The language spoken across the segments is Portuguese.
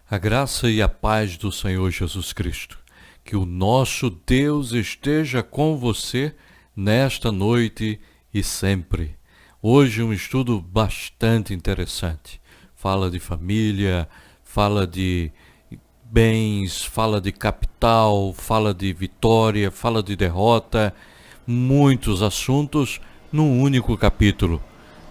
A graça e a paz do Senhor Jesus Cristo. Que o nosso Deus esteja com você nesta noite e sempre. Hoje um estudo bastante interessante. Fala de família, fala de bens, fala de capital, fala de vitória, fala de derrota. Muitos assuntos num único capítulo.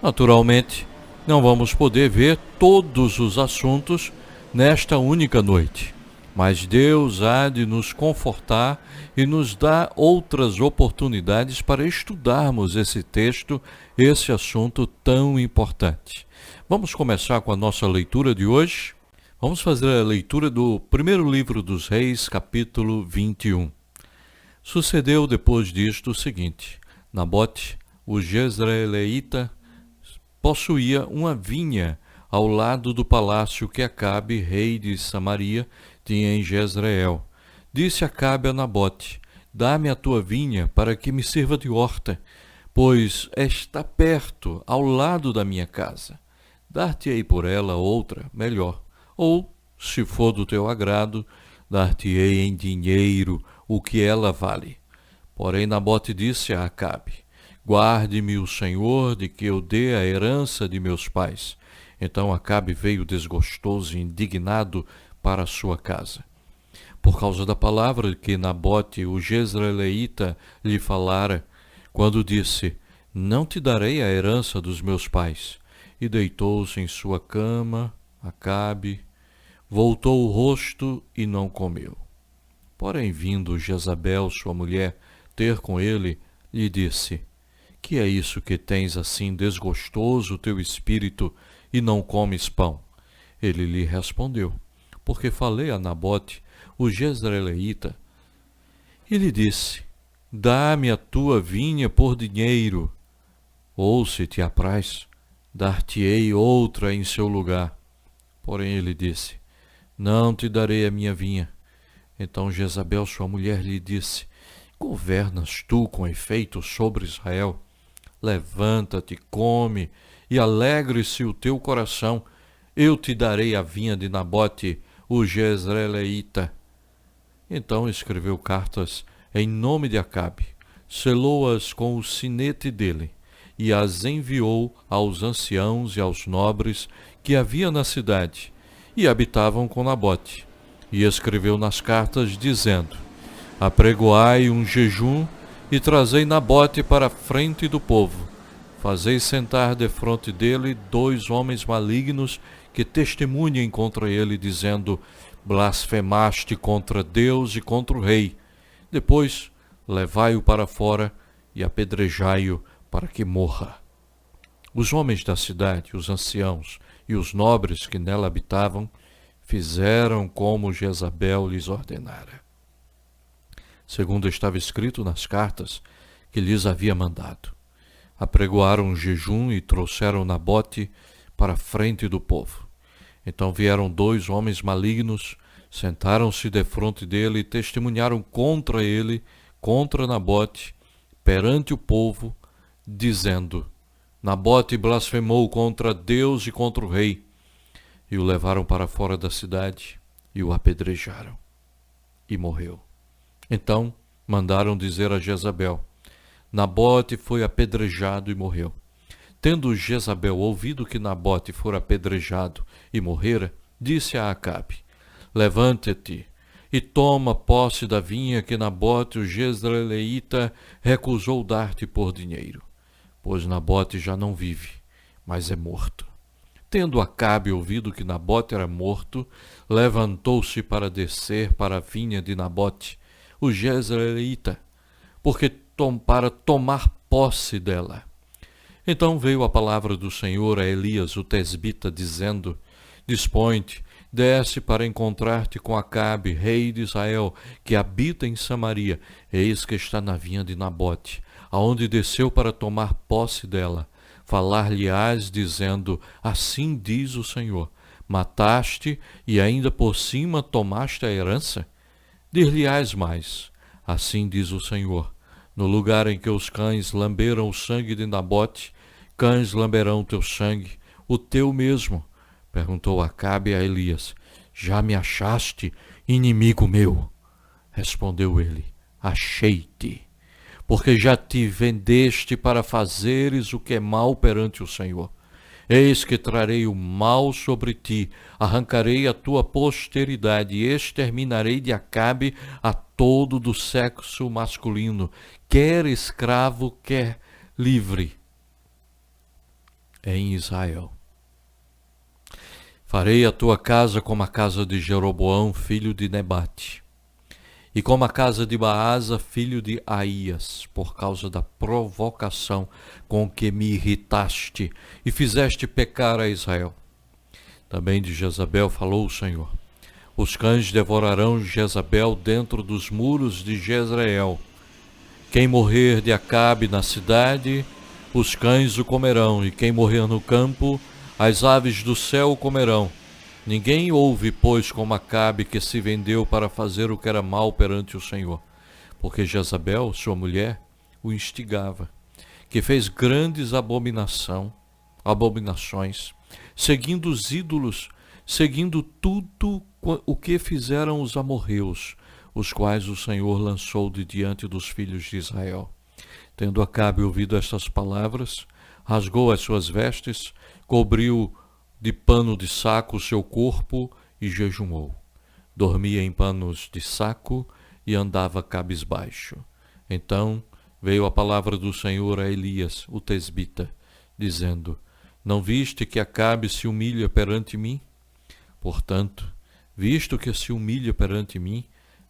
Naturalmente, não vamos poder ver todos os assuntos nesta única noite, mas Deus há de nos confortar e nos dar outras oportunidades para estudarmos esse texto, esse assunto tão importante. Vamos começar com a nossa leitura de hoje. Vamos fazer a leitura do primeiro livro dos Reis, capítulo 21. Sucedeu depois disto o seguinte: Nabote, o jezreelita, possuía uma vinha ao lado do palácio que Acabe, rei de Samaria, tinha em Jezreel. Disse Acabe a Nabote: Dá-me a tua vinha para que me sirva de horta, pois está perto, ao lado da minha casa. Dar-te-ei por ela outra, melhor, ou, se for do teu agrado, dar-te-ei em dinheiro o que ela vale. Porém Nabote disse a Acabe: Guarde-me o Senhor de que eu dê a herança de meus pais. Então Acabe veio desgostoso e indignado para a sua casa, por causa da palavra que Nabote, o jezreelita, lhe falara, quando disse: Não te darei a herança dos meus pais. E deitou-se em sua cama, Acabe, voltou o rosto e não comeu. Porém, vindo Jezabel, sua mulher, ter com ele, lhe disse: Que é isso que tens assim desgostoso o teu espírito e não comes pão? Ele lhe respondeu: Porque falei a Nabote, o jezreelita, e lhe disse: Dá-me a tua vinha por dinheiro, ou, se te apraz, dar-te-ei outra em seu lugar. Porém ele disse: Não te darei a minha vinha. Então Jezabel, sua mulher, lhe disse: Governas tu com efeito sobre Israel? Levanta-te, come, e alegre-se o teu coração. Eu te darei a vinha de Nabote, o jezreelita. Então escreveu cartas em nome de Acabe, selou-as com o sinete dele, e as enviou aos anciãos e aos nobres que havia na cidade, e habitavam com Nabote. E escreveu nas cartas, dizendo: Apregoai um jejum e trazei Nabote para a frente do povo. Fazei sentar defronte dele 2 homens malignos que testemunhem contra ele, dizendo: Blasfemaste contra Deus e contra o rei. Depois levai-o para fora e apedrejai-o para que morra. Os homens da cidade, os anciãos e os nobres que nela habitavam, fizeram como Jezabel lhes ordenara, segundo estava escrito nas cartas que lhes havia mandado. Apregoaram um jejum e trouxeram Nabote para a frente do povo. Então vieram 2 homens malignos, sentaram-se defronte dele e testemunharam contra ele, contra Nabote, perante o povo, dizendo: Nabote blasfemou contra Deus e contra o rei. E o levaram para fora da cidade e o apedrejaram. E morreu. Então mandaram dizer a Jezabel: Nabote foi apedrejado e morreu. Tendo Jezabel ouvido que Nabote fora apedrejado e morrera, disse a Acabe: Levanta-te e toma posse da vinha que Nabote, o jezreelita, recusou dar-te por dinheiro. Pois Nabote já não vive, mas é morto. Tendo Acabe ouvido que Nabote era morto, levantou-se para descer para a vinha de Nabote, o jezreelita, para tomar posse dela. Então veio a palavra do Senhor a Elias, o tesbita, dizendo: Dispõe-te, desce para encontrar-te com Acabe, rei de Israel, que habita em Samaria. Eis que está na vinha de Nabote, aonde desceu para tomar posse dela. Falar-lhe-ás, dizendo: Assim diz o Senhor: Mataste e ainda por cima tomaste a herança? Dir-lhe-ás mais: Assim diz o Senhor: No lugar em que os cães lamberam o sangue de Nabote, cães lamberão teu sangue, o teu mesmo, Perguntou Acabe a Elias: já me achaste, inimigo meu? Respondeu ele: achei-te, porque já te vendeste para fazeres o que é mal perante o Senhor. Eis que trarei o mal sobre ti, arrancarei a tua posteridade e exterminarei de Acabe a todo do sexo masculino, quer escravo, quer livre, em Israel. Farei a tua casa como a casa de Jeroboão, filho de Nebate, e como a casa de Baasa, filho de Aías, por causa da provocação com que me irritaste e fizeste pecar a Israel. Também de Jezabel falou o Senhor: os cães devorarão Jezabel dentro dos muros de Jezreel. Quem morrer de Acabe na cidade, os cães o comerão, e quem morrer no campo, as aves do céu o comerão. Ninguém houve, pois, como Acabe, que se vendeu para fazer o que era mal perante o Senhor, porque Jezabel, sua mulher, o instigava, que fez grandes abominações, seguindo os ídolos, seguindo tudo o que fizeram os amorreus, os quais o Senhor lançou de diante dos filhos de Israel. Tendo Acabe ouvido estas palavras, rasgou as suas vestes, cobriu de pano de saco o seu corpo e jejuou. Dormia em panos de saco e andava cabisbaixo. Então veio a palavra do Senhor a Elias, o tesbita, dizendo: não viste que Acabe se humilha perante mim? Portanto, visto que se humilha perante mim,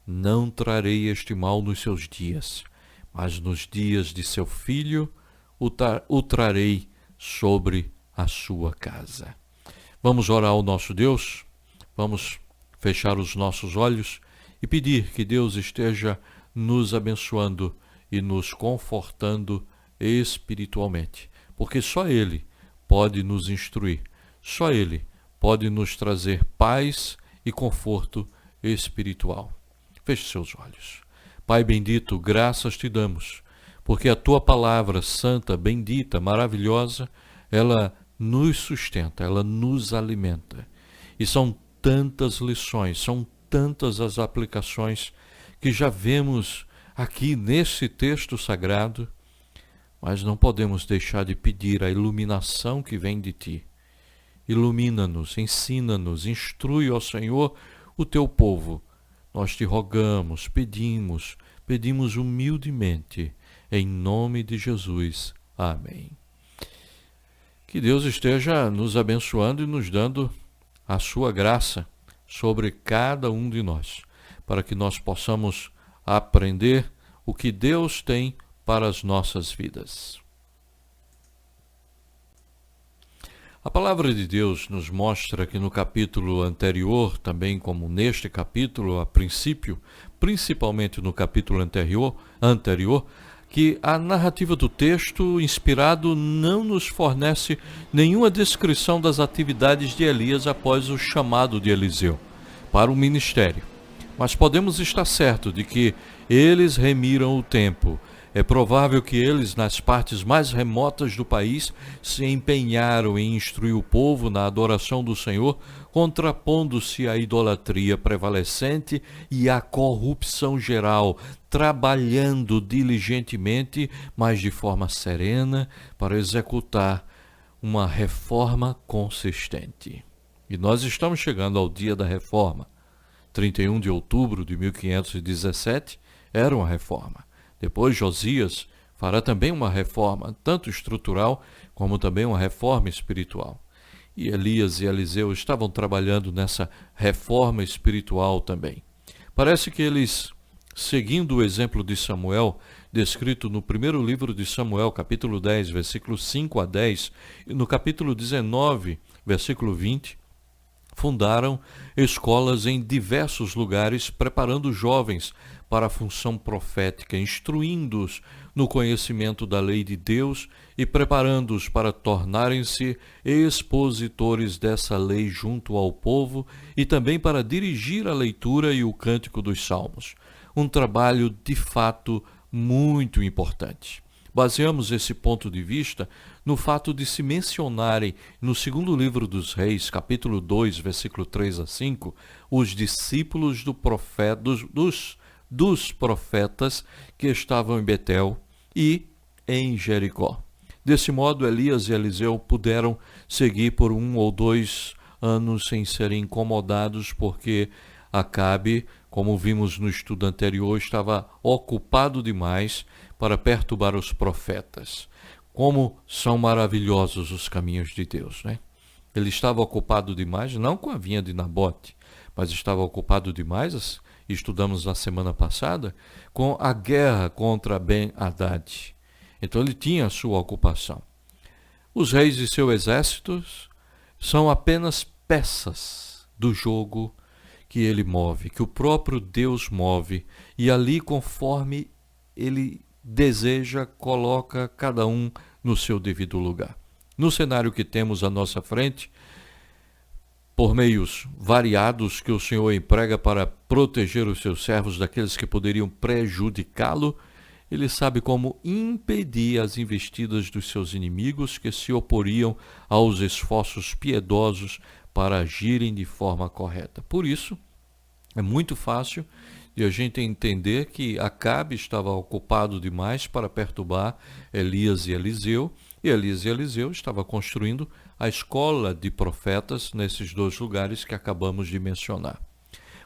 não trarei este mal nos seus dias, mas nos dias de seu filho o trarei sobre a sua casa. Vamos orar ao nosso Deus, vamos fechar os nossos olhos e pedir que Deus esteja nos abençoando e nos confortando espiritualmente, porque só Ele pode nos instruir, só Ele pode nos trazer paz e conforto espiritual. Feche seus olhos. Pai bendito, graças te damos, porque a tua palavra santa, bendita, maravilhosa, ela nos sustenta, ela nos alimenta. E são tantas lições, são tantas as aplicações que já vemos aqui nesse texto sagrado, mas não podemos deixar de pedir a iluminação que vem de ti. Ilumina-nos, ensina-nos, instrui, ó Senhor, o teu povo. Nós te rogamos, pedimos humildemente, em nome de Jesus. Amém. Que Deus esteja nos abençoando e nos dando a sua graça sobre cada um de nós, para que nós possamos aprender o que Deus tem para as nossas vidas. A palavra de Deus nos mostra que no capítulo anterior, também como neste capítulo, a princípio, principalmente no capítulo anterior, que a narrativa do texto inspirado não nos fornece nenhuma descrição das atividades de Elias após o chamado de Eliseu para o ministério. Mas podemos estar certos de que eles remiram o tempo. É provável que eles, nas partes mais remotas do país, se empenharam em instruir o povo na adoração do Senhor, contrapondo-se à idolatria prevalecente e à corrupção geral, trabalhando diligentemente, mas de forma serena, para executar uma reforma consistente. E nós estamos chegando ao dia da reforma. 31 de outubro de 1517 era uma reforma. Depois Josias fará também uma reforma, tanto estrutural como também uma reforma espiritual. E Elias e Eliseu estavam trabalhando nessa reforma espiritual também. Parece que eles, seguindo o exemplo de Samuel, descrito no primeiro livro de Samuel, capítulo 10, versículos 5 a 10, e no capítulo 19, versículo 20, fundaram escolas em diversos lugares, preparando jovens para a função profética, instruindo-os no conhecimento da lei de Deus e preparando-os para tornarem-se expositores dessa lei junto ao povo e também para dirigir a leitura e o cântico dos salmos. Um trabalho, de fato, muito importante. baseamos esse ponto de vista no fato de se mencionarem no segundo livro dos Reis, capítulo 2, versículo 3 a 5, os discípulos dos profetas que estavam em Betel e em Jericó. Desse modo, Elias e Eliseu puderam seguir por 1 ou 2 anos sem serem incomodados, porque Acabe, como vimos no estudo anterior, estava ocupado demais para perturbar os profetas. Como são maravilhosos os caminhos de Deus, né? Ele estava ocupado demais, não com a vinha de Nabote, mas estava ocupado demais, estudamos na semana passada, com a guerra contra Ben-Hadad. Então ele tinha a sua ocupação. Os reis e seus exércitos são apenas peças do jogo que ele move, que o próprio Deus move, e ali, conforme ele deseja, coloca cada um no seu devido lugar. No cenário que temos à nossa frente, por meios variados que o Senhor emprega para proteger os seus servos daqueles que poderiam prejudicá-lo, ele sabe como impedir as investidas dos seus inimigos que se oporiam aos esforços piedosos para agirem de forma correta. Por isso, é muito fácil de a gente entender que Acabe estava ocupado demais para perturbar Elias e Eliseu, e Elias e Eliseu estavam construindo a escola de profetas nesses 2 lugares que acabamos de mencionar.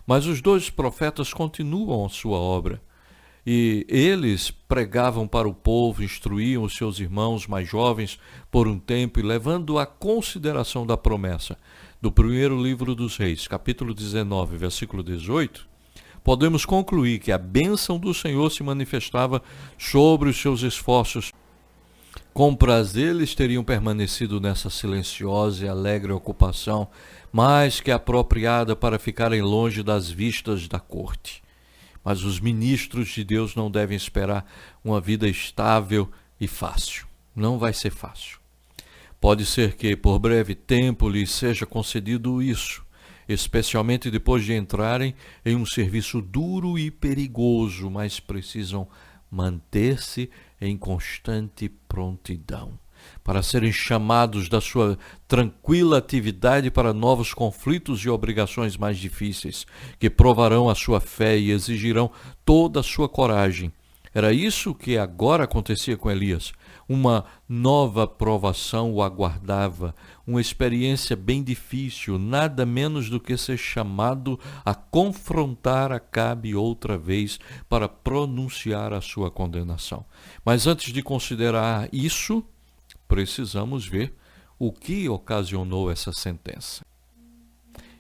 Mas os 2 profetas continuam a sua obra, e eles pregavam para o povo, instruíam os seus irmãos mais jovens por um tempo, e levando a consideração da promessa do primeiro livro dos Reis, capítulo 19, versículo 18, podemos concluir que a bênção do Senhor se manifestava sobre os seus esforços. Com prazer eles teriam permanecido nessa silenciosa e alegre ocupação, mais que apropriada para ficarem longe das vistas da corte. Mas os ministros de Deus não devem esperar uma vida estável e fácil. Não vai ser fácil. Pode ser que por breve tempo lhes seja concedido isso, especialmente depois de entrarem em um serviço duro e perigoso, mas precisam manter-se em constante prontidão, para serem chamados da sua tranquila atividade para novos conflitos e obrigações mais difíceis, que provarão a sua fé e exigirão toda a sua coragem. Era isso que agora acontecia com Elias. Uma nova provação o aguardava, uma experiência bem difícil, nada menos do que ser chamado a confrontar Acabe outra vez para pronunciar a sua condenação. Mas antes de considerar isso, precisamos ver o que ocasionou essa sentença.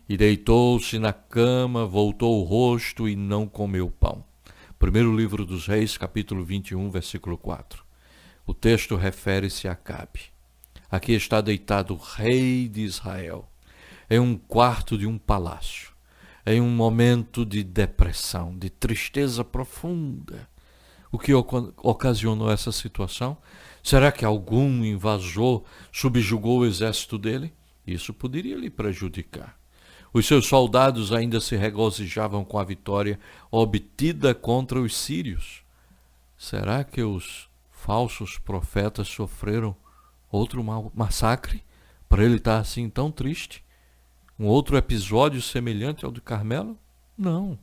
E deitou-se na cama, voltou o rosto e não comeu pão. Primeiro livro dos Reis, capítulo 21, versículo 4. O texto refere-se a Acabe. Aqui está deitado o rei de Israel, em um quarto de um palácio, em um momento de depressão, de tristeza profunda. O que ocasionou essa situação? Será que algum invasor subjugou o exército dele? Isso poderia lhe prejudicar. Os seus soldados ainda se regozijavam com a vitória obtida contra os sírios. Será que os falsos profetas sofreram outro massacre para ele estar assim tão triste? Um outro episódio semelhante ao de Carmelo? Não,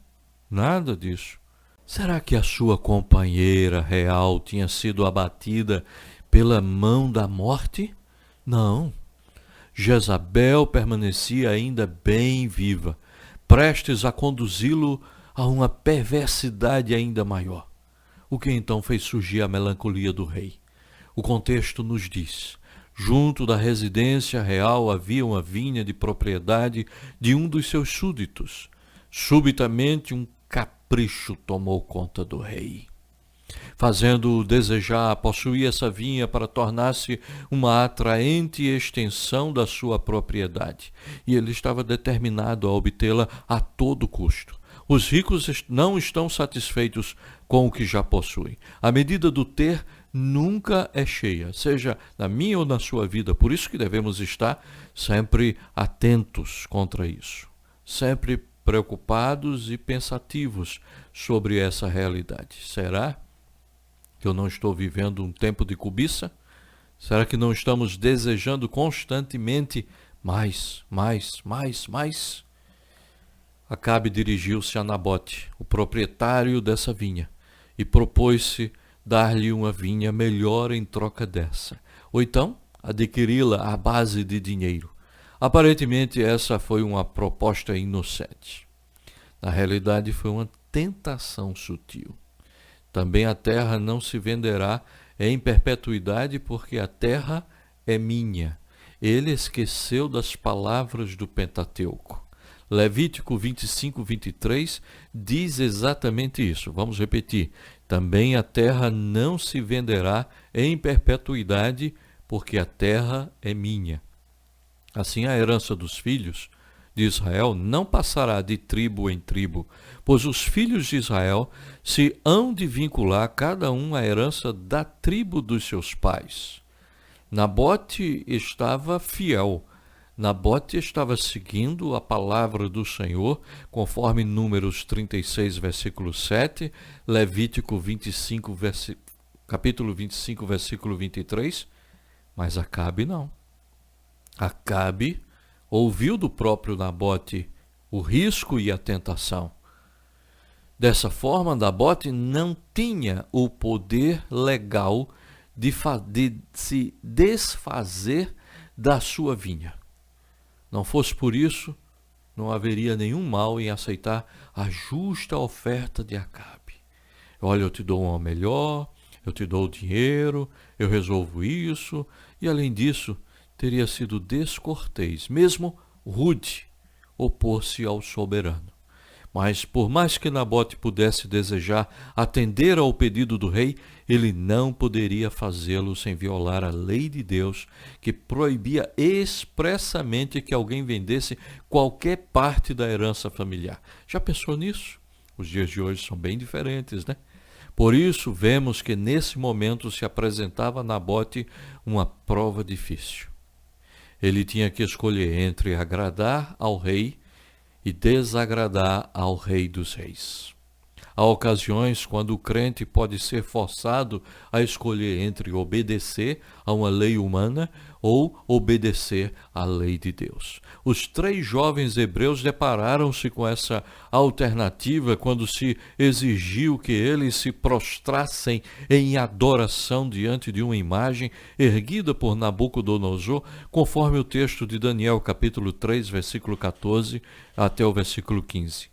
nada disso. Será que a sua companheira real tinha sido abatida pela mão da morte? Não. Jezabel permanecia ainda bem viva, prestes a conduzi-lo a uma perversidade ainda maior. O que então fez surgir a melancolia do rei? O contexto nos diz: junto da residência real havia uma vinha de propriedade de um dos seus súditos. Subitamente um capricho tomou conta do rei, fazendo-o desejar possuir essa vinha para tornar-se uma atraente extensão da sua propriedade. E ele estava determinado a obtê-la a todo custo. Os ricos não estão satisfeitos com o que já possuem. A medida do ter nunca é cheia, seja na minha ou na sua vida. Por isso que devemos estar sempre atentos contra isso, sempre preocupados e pensativos sobre essa realidade. Será que eu não estou vivendo um tempo de cobiça? Será que não estamos desejando constantemente mais, mais, mais, mais? Acabe dirigiu-se a Nabote, o proprietário dessa vinha, e propôs-se dar-lhe uma vinha melhor em troca dessa, ou então adquiri-la à base de dinheiro. Aparentemente essa foi uma proposta inocente. Na realidade foi uma tentação sutil. Também a terra não se venderá em perpetuidade, porque a terra é minha. Ele esqueceu das palavras do Pentateuco. Levítico 25, 23 diz exatamente isso. Vamos repetir. Também a terra não se venderá em perpetuidade, porque a terra é minha. Assim, a herança dos filhos de Israel não passará de tribo em tribo, pois os filhos de Israel se hão de vincular cada um à herança da tribo dos seus pais. Nabote estava fiel. Nabote estava seguindo a palavra do Senhor, conforme Números 36, versículo 7, Levítico 25, capítulo 25, versículo 23, mas Acabe não. Acabe ouviu do próprio Nabote o risco e a tentação. Dessa forma, Nabote não tinha o poder legal de se desfazer da sua vinha. Não fosse por isso, não haveria nenhum mal em aceitar a justa oferta de Acabe. Olha, eu te dou uma melhor, eu te dou o dinheiro, eu resolvo isso, e além disso, teria sido descortês, mesmo rude, opor-se ao soberano. Mas, por mais que Nabote pudesse desejar atender ao pedido do rei, ele não poderia fazê-lo sem violar a lei de Deus, que proibia expressamente que alguém vendesse qualquer parte da herança familiar. Já pensou nisso? Os dias de hoje são bem diferentes, né? Por isso, vemos que nesse momento se apresentava a Nabote uma prova difícil. Ele tinha que escolher entre agradar ao rei e desagradar ao Rei dos Reis. Há ocasiões quando o crente pode ser forçado a escolher entre obedecer a uma lei humana ou obedecer à lei de Deus. Os 3 jovens hebreus depararam-se com essa alternativa quando se exigiu que eles se prostrassem em adoração diante de uma imagem erguida por Nabucodonosor, conforme o texto de Daniel, capítulo 3, versículo 14 até o versículo 15.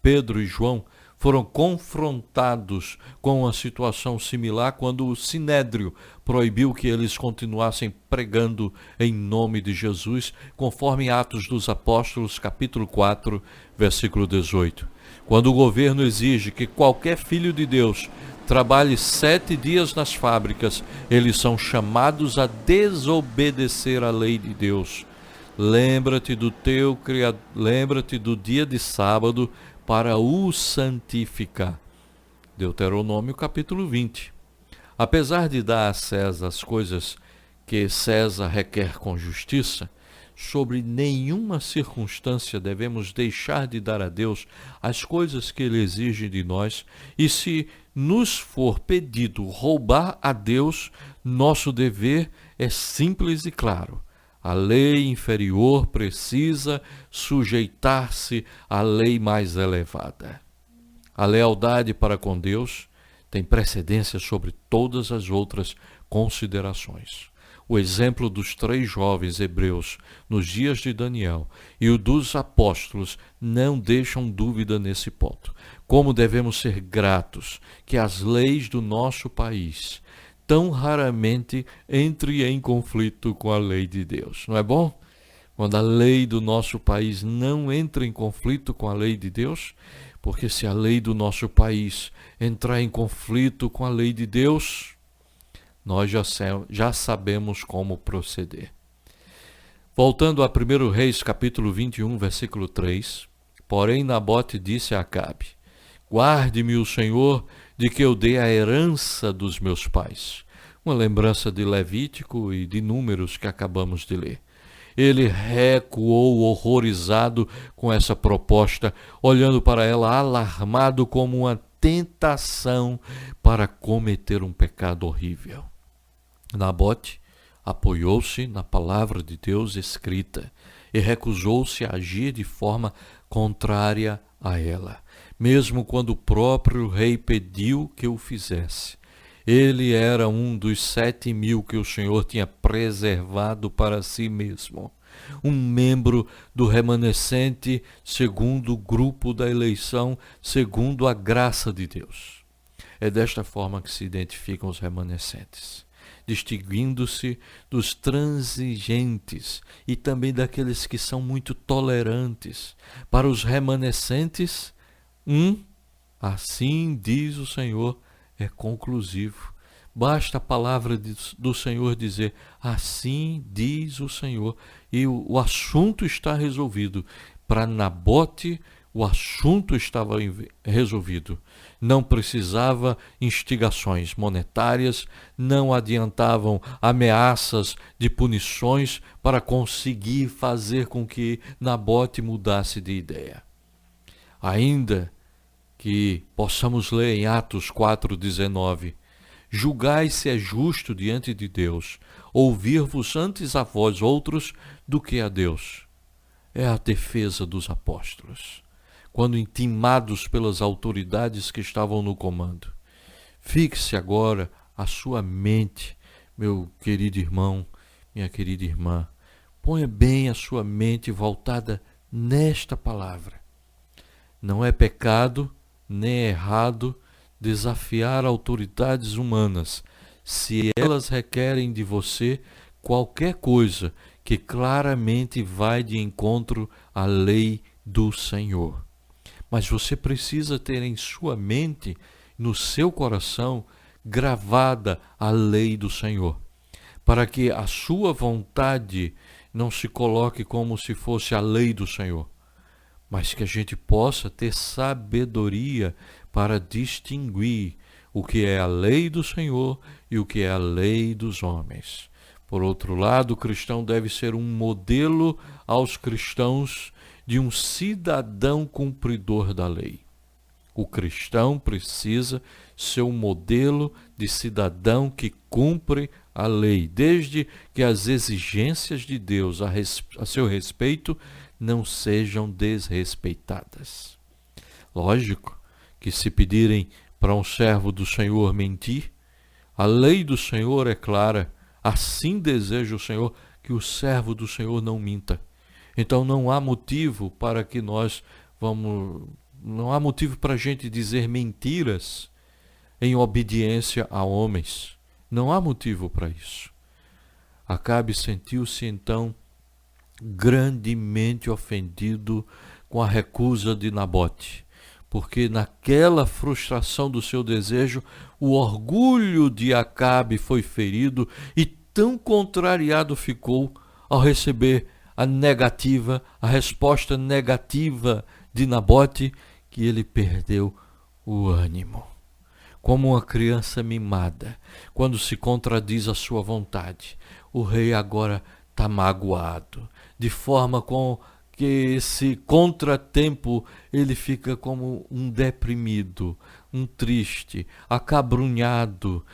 Pedro e João foram confrontados com uma situação similar quando o Sinédrio proibiu que eles continuassem pregando em nome de Jesus, conforme Atos dos Apóstolos, capítulo 4, versículo 18. Quando o governo exige que qualquer filho de Deus trabalhe 7 dias nas fábricas, eles são chamados a desobedecer à lei de Deus. Lembra-te do dia de sábado para o santificar. Deuteronômio capítulo 20. Apesar de dar a César as coisas que César requer com justiça, sobre nenhuma circunstância devemos deixar de dar a Deus as coisas que Ele exige de nós, e se nos for pedido roubar a Deus, nosso dever é simples e claro. A lei inferior precisa sujeitar-se à lei mais elevada. A lealdade para com Deus tem precedência sobre todas as outras considerações. O exemplo dos 3 jovens hebreus nos dias de Daniel e o dos apóstolos não deixam dúvida nesse ponto. Como devemos ser gratos que as leis do nosso país tão raramente entre em conflito com a lei de Deus. Não é bom? Quando a lei do nosso país não entra em conflito com a lei de Deus, porque se a lei do nosso país entrar em conflito com a lei de Deus, nós já sabemos como proceder. Voltando a 1 Reis, capítulo 21, versículo 3, porém Nabote disse a Acabe: guarde-me o Senhor de que eu dê a herança dos meus pais. Uma lembrança de Levítico e de Números que acabamos de ler. Ele recuou horrorizado com essa proposta, olhando para ela alarmado como uma tentação para cometer um pecado horrível. Nabote apoiou-se na palavra de Deus escrita e recusou-se a agir de forma contrária a ela, mesmo quando o próprio rei pediu que o fizesse. Ele era um dos 7.000 que o Senhor tinha preservado para si mesmo, um membro do remanescente segundo o grupo da eleição, segundo a graça de Deus. É desta forma que se identificam os remanescentes, distinguindo-se dos transigentes e também daqueles que são muito tolerantes. Para os remanescentes, assim diz o Senhor, é conclusivo. Basta a palavra do Senhor dizer, assim diz o Senhor, e o assunto está resolvido. Para Nabote, o assunto estava resolvido. Não precisava instigações monetárias, não adiantavam ameaças de punições para conseguir fazer com que Nabote mudasse de ideia. Ainda que possamos ler em Atos 4,19, julgai se é justo diante de Deus, ouvir-vos antes a vós outros do que a Deus. É a defesa dos apóstolos, quando intimados pelas autoridades que estavam no comando. Fixe agora a sua mente, meu querido irmão, minha querida irmã. Ponha bem a sua mente voltada nesta palavra. Não é pecado nem é errado desafiar autoridades humanas, se elas requerem de você qualquer coisa que claramente vai de encontro à lei do Senhor. Mas você precisa ter em sua mente, no seu coração, gravada a lei do Senhor, para que a sua vontade não se coloque como se fosse a lei do Senhor, mas que a gente possa ter sabedoria para distinguir o que é a lei do Senhor e o que é a lei dos homens. Por outro lado, o cristão deve ser um modelo aos cristãos de um cidadão cumpridor da lei. O cristão precisa ser um modelo de cidadão que cumpre a lei, desde que as exigências de Deus a seu respeito não sejam desrespeitadas. Lógico que se pedirem para um servo do Senhor mentir, a lei do Senhor é clara, assim deseja o Senhor que o servo do Senhor não minta. Então não há motivo para que não há motivo para a gente dizer mentiras em obediência a homens. Não há motivo para isso. Acabe sentiu-se então grandemente ofendido com a recusa de Nabote, porque naquela frustração do seu desejo, o orgulho de Acabe foi ferido e tão contrariado ficou ao receber a resposta negativa de Nabote, que ele perdeu o ânimo. Como uma criança mimada, quando se contradiz a sua vontade, o rei agora está magoado, de forma com que esse contratempo ele fica como um deprimido, um triste, acabrunhado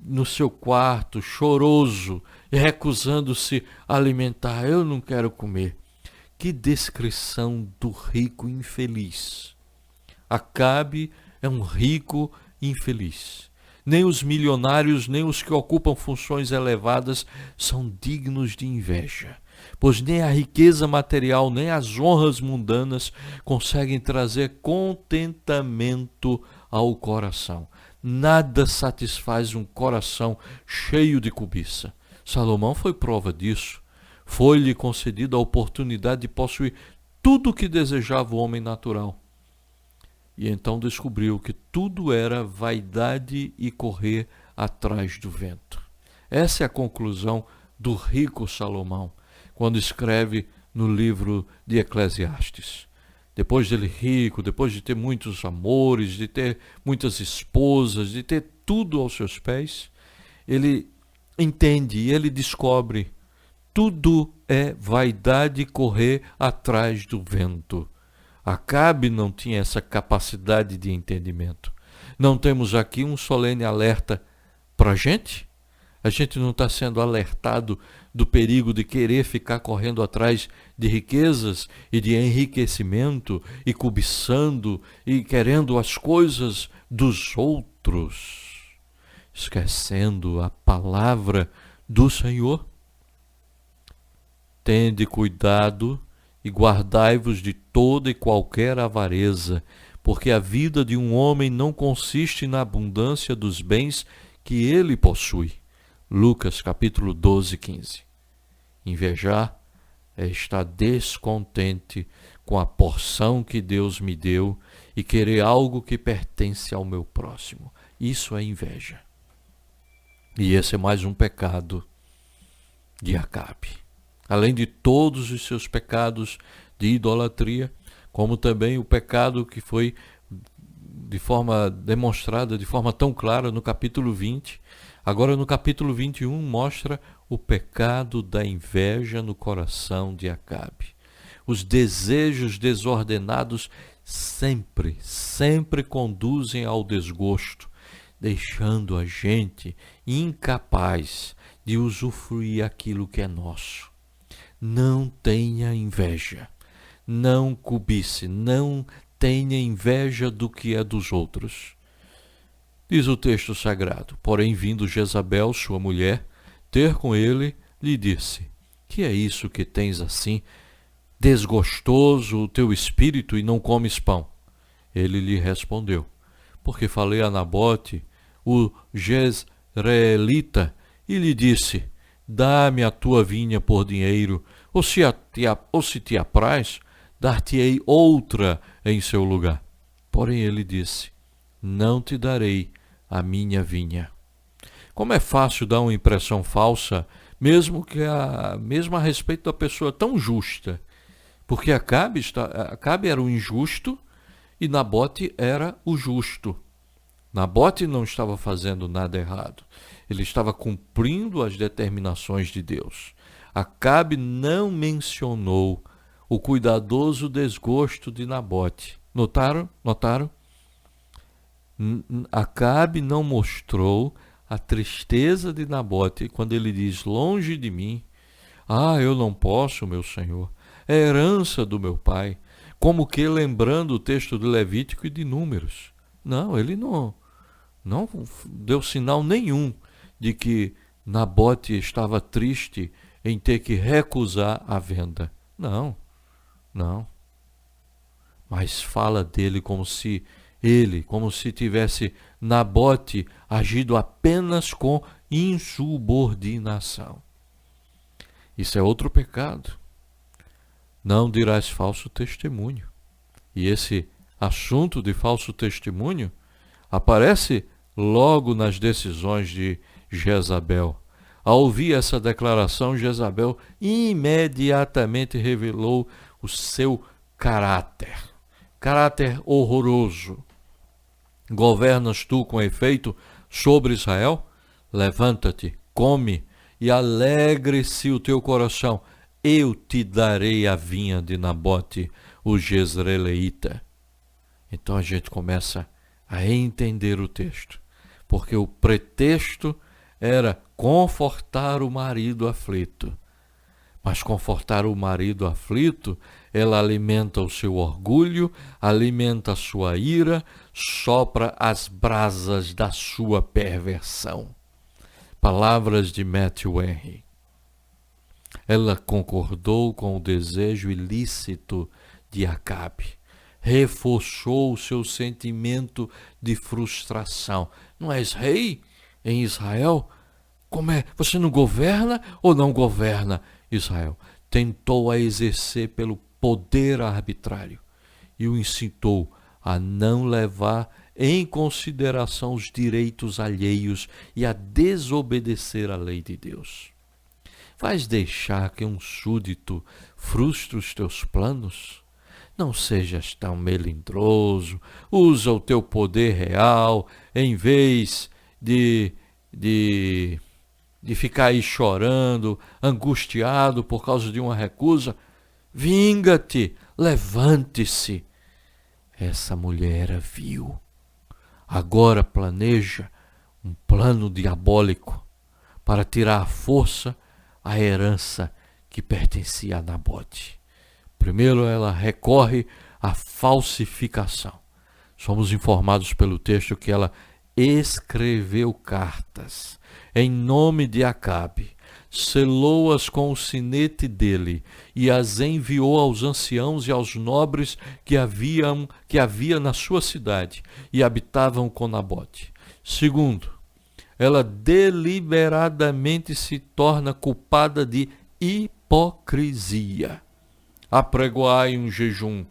no seu quarto, choroso, recusando-se a alimentar. Eu não quero comer. Que descrição do rico infeliz. Acabe é um rico infeliz. Nem os milionários, nem os que ocupam funções elevadas são dignos de inveja, pois nem a riqueza material, nem as honras mundanas conseguem trazer contentamento ao coração. Nada satisfaz um coração cheio de cobiça. Salomão foi prova disso. Foi-lhe concedida a oportunidade de possuir tudo o que desejava o homem natural. E então descobriu que tudo era vaidade e correr atrás do vento. Essa é a conclusão do rico Salomão, quando escreve no livro de Eclesiastes. Depois dele rico, depois de ter muitos amores, de ter muitas esposas, de ter tudo aos seus pés, ele entende e ele descobre: tudo é vaidade e correr atrás do vento. Acabe não tinha essa capacidade de entendimento. Não temos aqui um solene alerta para a gente? A gente não está sendo alertado do perigo de querer ficar correndo atrás de riquezas e de enriquecimento e cobiçando e querendo as coisas dos outros, esquecendo a palavra do Senhor? Tende cuidado e guardai-vos de toda e qualquer avareza, porque a vida de um homem não consiste na abundância dos bens que ele possui. Lucas capítulo 12, 15. Invejar é estar descontente com a porção que Deus me deu e querer algo que pertence ao meu próximo. Isso é inveja. E esse é mais um pecado de Acabe. Além de todos os seus pecados de idolatria, como também o pecado que foi de forma demonstrada, de forma tão clara no capítulo 20, agora no capítulo 21 mostra o pecado da inveja no coração de Acabe. Os desejos desordenados sempre conduzem ao desgosto, deixando a gente incapaz de usufruir aquilo que é nosso. Não tenha inveja, não cobice, não tenha inveja do que é dos outros. Diz o texto sagrado: porém, vindo Jezabel, sua mulher, ter com ele, lhe disse: que é isso que tens assim, desgostoso o teu espírito, e não comes pão? Ele lhe respondeu: porque falei a Nabote, o Jezreelita, e lhe disse: dá-me a tua vinha por dinheiro, ou se te apraz, dar-te-ei outra em seu lugar. Porém ele disse: não te darei a minha vinha. Como é fácil dar uma impressão falsa, mesmo a respeito da pessoa tão justa. Porque Acabe era o injusto e Nabote era o justo. Nabote não estava fazendo nada errado. Ele estava cumprindo as determinações de Deus. Acabe não mencionou o cuidadoso desgosto de Nabote. Notaram? Acabe não mostrou a tristeza de Nabote quando ele diz: longe de mim, eu não posso, meu senhor, é herança do meu pai, como que lembrando o texto de Levítico e de Números. Não, ele não deu sinal nenhum de que Nabote estava triste em ter que recusar a venda. Não. Mas fala dele como se tivesse Nabote agido apenas com insubordinação. Isso é outro pecado. Não dirás falso testemunho. E esse assunto de falso testemunho aparece logo nas decisões de Jezabel. Ao ouvir essa declaração, Jezabel imediatamente revelou o seu caráter horroroso. Governas tu com efeito sobre Israel? Levanta-te, come e alegre-se o teu coração. Eu te darei a vinha de Nabote, o Jezreelita. Então a gente começa a entender o texto, porque o pretexto era confortar o marido aflito. Mas confortar o marido aflito, ela alimenta o seu orgulho, alimenta a sua ira, sopra as brasas da sua perversão. Palavras de Matthew Henry. Ela concordou com o desejo ilícito de Acabe, reforçou o seu sentimento de frustração. Não és rei em Israel? Como é? Você não governa ou não governa Israel? Tentou a exercer pelo poder arbitrário e o incitou a não levar em consideração os direitos alheios e a desobedecer à lei de Deus. Vais deixar que um súdito frustre os teus planos? Não sejas tão melindroso, usa o teu poder real em vez de ficar aí chorando, angustiado por causa de uma recusa. Vinga-te, levante-se essa mulher era vil. Agora planeja um plano diabólico para tirar à força a herança que pertencia a Nabote. Primeiro ela recorre à falsificação. Somos informados pelo texto que ela escreveu cartas em nome de Acabe, selou-as com o sinete dele e as enviou aos anciãos e aos nobres que havia na sua cidade e habitavam com Nabote. Segundo, ela deliberadamente se torna culpada de hipocrisia. Apregoai um jejum.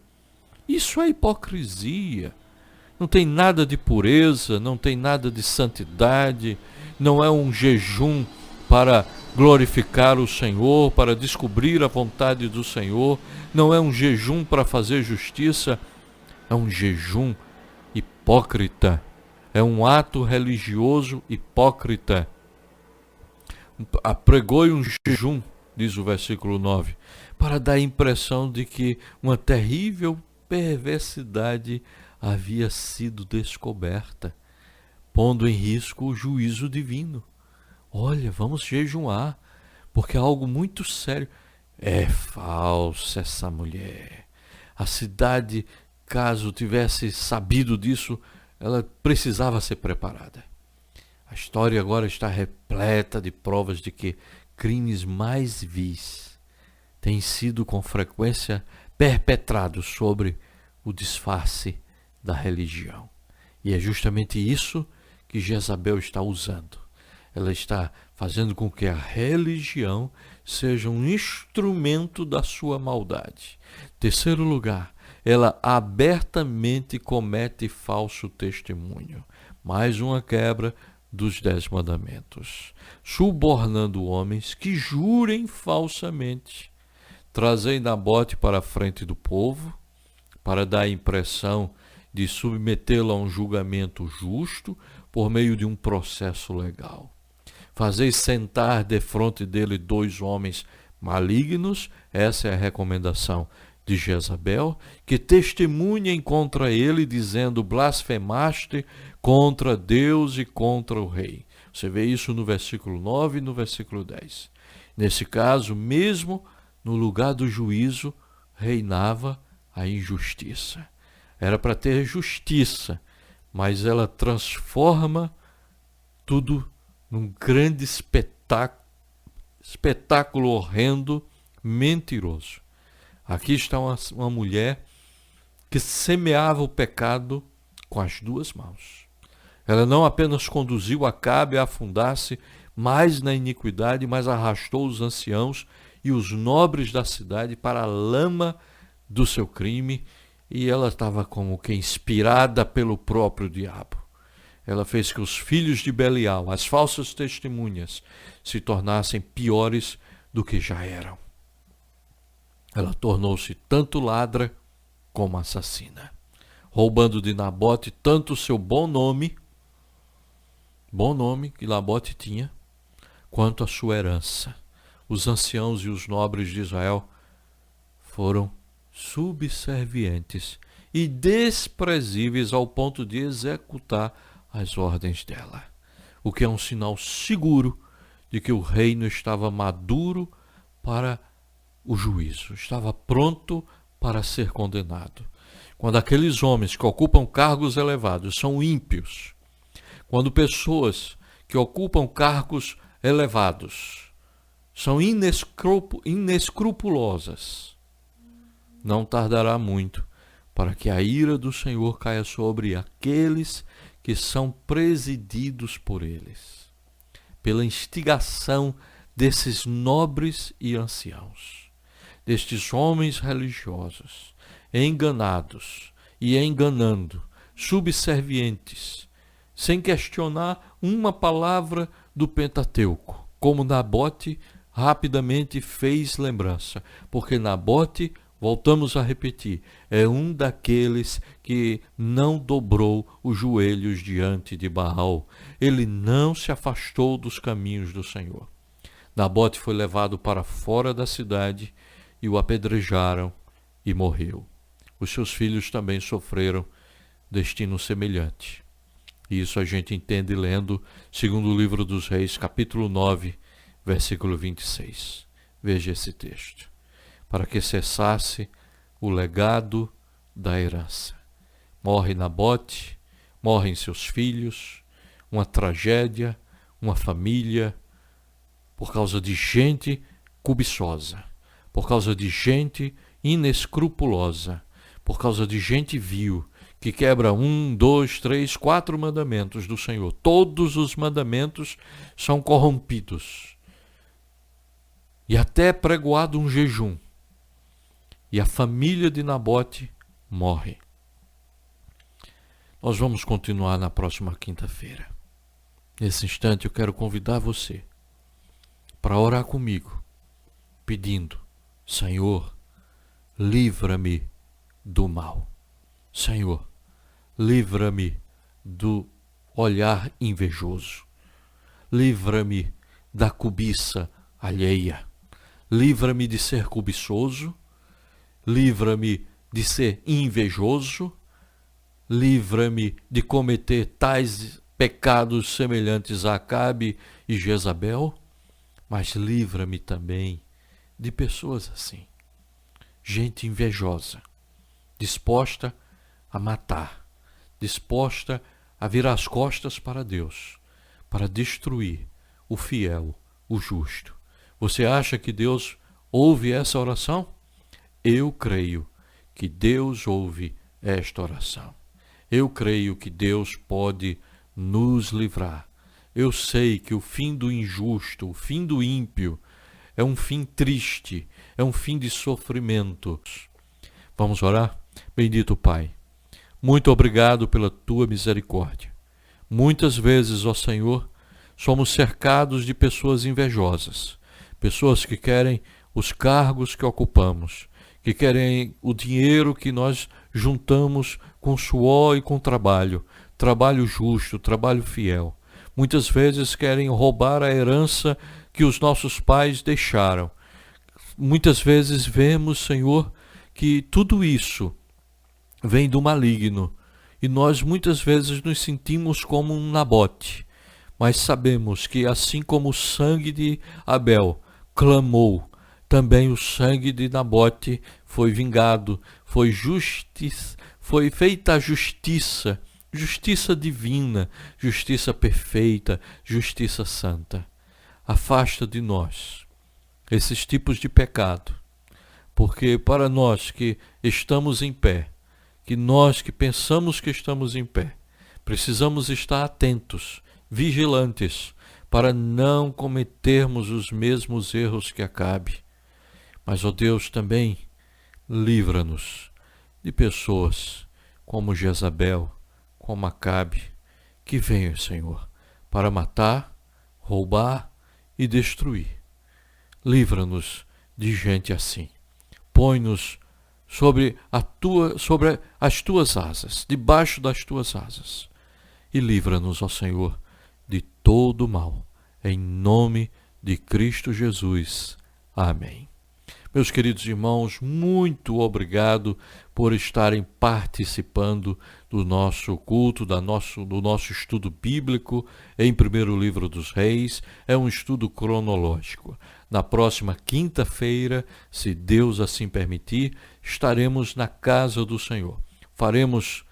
Isso é hipocrisia. Não tem nada de pureza, não tem nada de santidade, não é um jejum para glorificar o Senhor, para descobrir a vontade do Senhor, não é um jejum para fazer justiça, é um jejum hipócrita, é um ato religioso hipócrita. Apregou um jejum, diz o versículo 9, para dar a impressão de que uma terrível perversidade havia sido descoberta, pondo em risco o juízo divino. Olha, vamos jejuar, porque é algo muito sério. É falsa essa mulher. A cidade, caso tivesse sabido disso, ela precisava ser preparada. A história agora está repleta de provas de que crimes mais vis têm sido com frequência perpetrados sobre o disfarce da religião. E é justamente isso que Jezabel está usando. Ela está fazendo com que a religião seja um instrumento da sua maldade. Terceiro lugar, ela abertamente comete falso testemunho. Mais uma quebra dos 10 mandamentos. Subornando homens que jurem falsamente. Trazei Nabote para a frente do povo, para dar a impressão de submetê-lo a um julgamento justo por meio de um processo legal. Fazeis sentar defronte dele 2 homens malignos, essa é a recomendação de Jezabel, que testemunhem contra ele, dizendo: blasfemaste contra Deus e contra o rei. Você vê isso no versículo 9 e no versículo 10. Nesse caso, mesmo no lugar do juízo, reinava a injustiça. Era para ter justiça, mas ela transforma tudo num grande espetáculo horrendo, mentiroso. Aqui está uma mulher que semeava o pecado com as 2 mãos. Ela não apenas conduziu Acabe a afundar-se mais na iniquidade, mas arrastou os anciãos e os nobres da cidade para a lama do seu crime, e ela estava como que inspirada pelo próprio diabo. Ela fez que os filhos de Belial, as falsas testemunhas, se tornassem piores do que já eram. Ela tornou-se tanto ladra como assassina, roubando de Nabote tanto o seu bom nome que Nabote tinha, quanto a sua herança. Os anciãos e os nobres de Israel foram subservientes e desprezíveis ao ponto de executar as ordens dela, o que é um sinal seguro de que o reino estava maduro para o juízo, estava pronto para ser condenado. Quando aqueles homens que ocupam cargos elevados são ímpios, quando pessoas que ocupam cargos elevados são inescrupulosas, não tardará muito para que a ira do Senhor caia sobre aqueles que são presididos por eles, pela instigação desses nobres e anciãos, destes homens religiosos, enganados e enganando, subservientes, sem questionar uma palavra do Pentateuco, como Nabote rapidamente fez lembrança, porque Nabote, voltamos a repetir, é um daqueles que não dobrou os joelhos diante de Baal. Ele não se afastou dos caminhos do Senhor. Nabote foi levado para fora da cidade e o apedrejaram e morreu. os seus filhos também sofreram destino semelhante. E isso a gente entende lendo segundo livro dos Reis, capítulo 9, versículo 26. Veja esse texto. Para que cessasse o legado da herança. Morre Nabote, morrem seus filhos, uma tragédia, uma família, por causa de gente cobiçosa, por causa de gente inescrupulosa, por causa de gente vil, que quebra 1, 2, 3, 4 mandamentos do Senhor. Todos os mandamentos são corrompidos. E até pregoado um jejum. E a família de Nabote morre. Nós vamos continuar na próxima quinta-feira. Nesse instante eu quero convidar você para orar comigo, pedindo: Senhor, livra-me do mal. Senhor, livra-me do olhar invejoso. Livra-me da cobiça alheia. Livra-me de ser cobiçoso. Livra-me de ser invejoso. Livra-me de cometer tais pecados semelhantes a Acabe e Jezabel. Mas livra-me também de pessoas assim. Gente invejosa, disposta a matar, disposta a virar as costas para Deus, para destruir o fiel, o justo. Você acha que Deus ouve essa oração? Eu creio que Deus ouve esta oração. Eu creio que Deus pode nos livrar. Eu sei que o fim do injusto, o fim do ímpio, é um fim triste, é um fim de sofrimento. Vamos orar? Bendito Pai, muito obrigado pela Tua misericórdia. Muitas vezes, ó Senhor, somos cercados de pessoas invejosas, pessoas que querem os cargos que ocupamos, que querem o dinheiro que nós juntamos com suor e com trabalho justo, trabalho fiel. Muitas vezes querem roubar a herança que os nossos pais deixaram. Muitas vezes vemos, Senhor, que tudo isso vem do maligno e nós muitas vezes nos sentimos como um Nabote, mas sabemos que assim como o sangue de Abel clamou, também o sangue de Nabote foi vingado, foi feita a justiça, justiça divina, justiça perfeita, justiça santa. Afasta de nós esses tipos de pecado, porque para nós que estamos em pé, que nós que pensamos que estamos em pé, precisamos estar atentos, vigilantes, para não cometermos os mesmos erros que Acabe. Mas, ó Deus, também livra-nos de pessoas como Jezabel, como Acabe, que venham, Senhor, para matar, roubar e destruir. Livra-nos de gente assim. Põe-nos sobre as tuas asas, debaixo das tuas asas. E livra-nos, ó Senhor, de todo o mal. Em nome de Cristo Jesus. Amém. Meus queridos irmãos, muito obrigado por estarem participando do nosso culto, do nosso estudo bíblico em primeiro livro dos Reis. É um estudo cronológico. Na próxima quinta-feira, se Deus assim permitir, estaremos na casa do Senhor. Faremos,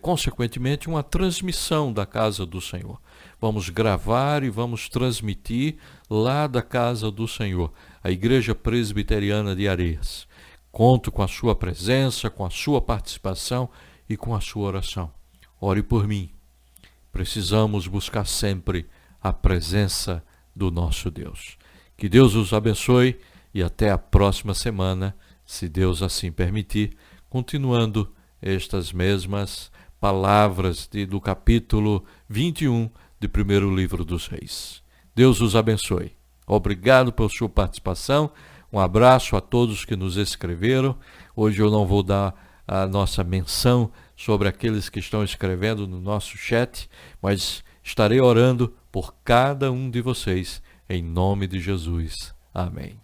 consequentemente, uma transmissão da casa do Senhor. Vamos gravar e vamos transmitir lá da casa do Senhor, a Igreja Presbiteriana de Areias. Conto com a sua presença, com a sua participação e com a sua oração. Ore por mim. Precisamos buscar sempre a presença do nosso Deus. Que Deus os abençoe e até a próxima semana, se Deus assim permitir, continuando estas mesmas palavras do capítulo 21 do primeiro livro dos Reis. Deus os abençoe. Obrigado pela sua participação. Um abraço a todos que nos escreveram. Hoje eu não vou dar a nossa menção sobre aqueles que estão escrevendo no nosso chat, mas estarei orando por cada um de vocês, em nome de Jesus. Amém.